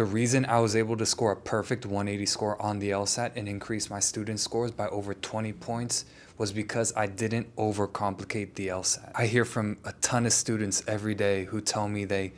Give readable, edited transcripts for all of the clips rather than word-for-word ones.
The reason I was able to score a perfect 180 score on the LSAT and increase my student scores by over 20 points was because I didn't overcomplicate the LSAT. I hear from a ton of students every day who tell me they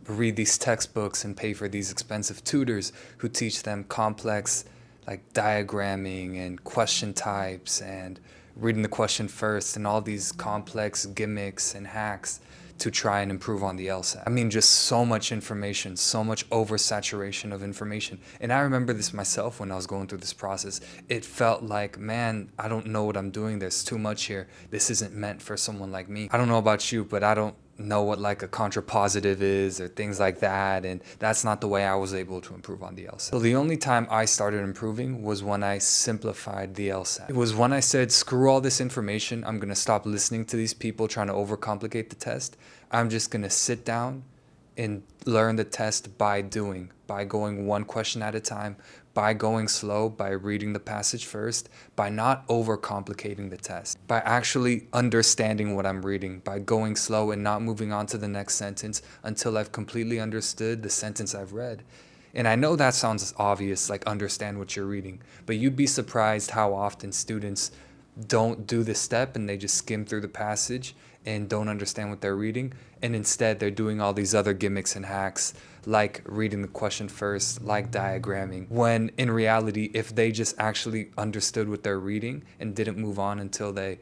read these textbooks and pay for these expensive tutors who teach them complex like diagramming and question types and reading the question first and all these complex gimmicks and hacks to try and improve on the LSAT. I mean, just so much information, so much oversaturation of information. And I remember this myself when I was going through this process. It felt like, man, I don't know what I'm doing. There's too much here. This isn't meant for someone like me. I don't know about you, but I don't know what like a contrapositive is or things like that, and that's not the way I was able to improve on the LSAT. So the only time I started improving was when I simplified the LSAT. It was when I said, screw all this information, I'm gonna stop listening to these people trying to overcomplicate the test. I'm just gonna sit down and learn the test by doing, by going one question at a time, by going slow, by reading the passage first, by not overcomplicating the test, by actually understanding what I'm reading, by going slow and not moving on to the next sentence until I've completely understood the sentence I've read. And I know that sounds obvious, like understand what you're reading, but you'd be surprised how often students don't do this step and they just skim through the passage and don't understand what they're reading, and instead they're doing all these other gimmicks and hacks like reading the question first, like diagramming, when in reality if they just actually understood what they're reading and didn't move on until they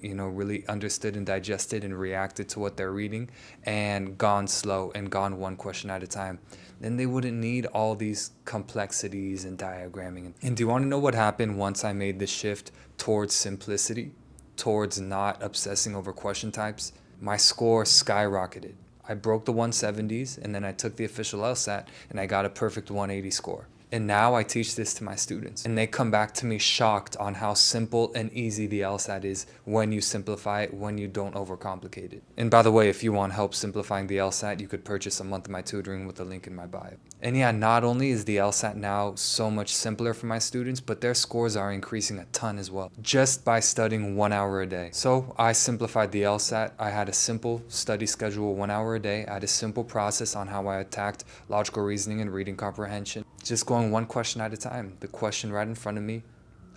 really understood and digested and reacted to what they're reading and gone slow and gone one question at a time, then they wouldn't need all these complexities and diagramming. And do you want to know what happened once I made this shift towards simplicity, towards not obsessing over question types? My score skyrocketed. I broke the 170s, and then I took the official LSAT and I got a perfect 180 score. And now I teach this to my students, and they come back to me shocked on how simple and easy the LSAT is when you simplify it, when you don't overcomplicate it. And by the way, if you want help simplifying the LSAT, you could purchase a month of my tutoring with the link in my bio. And yeah, not only is the LSAT now so much simpler for my students, but their scores are increasing a ton as well, just by studying 1 hour a day. So I simplified the LSAT. I had a simple study schedule, 1 hour a day. I had a simple process on how I attacked logical reasoning and reading comprehension. Just going one question at a time. The question right in front of me,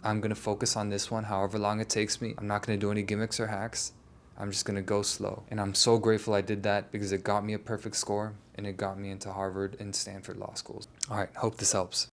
I'm going to focus on this one however long it takes me. I'm not going to do any gimmicks or hacks. I'm just going to go slow. And I'm so grateful I did that because it got me a perfect score and it got me into Harvard and Stanford law schools. All right, hope this helps.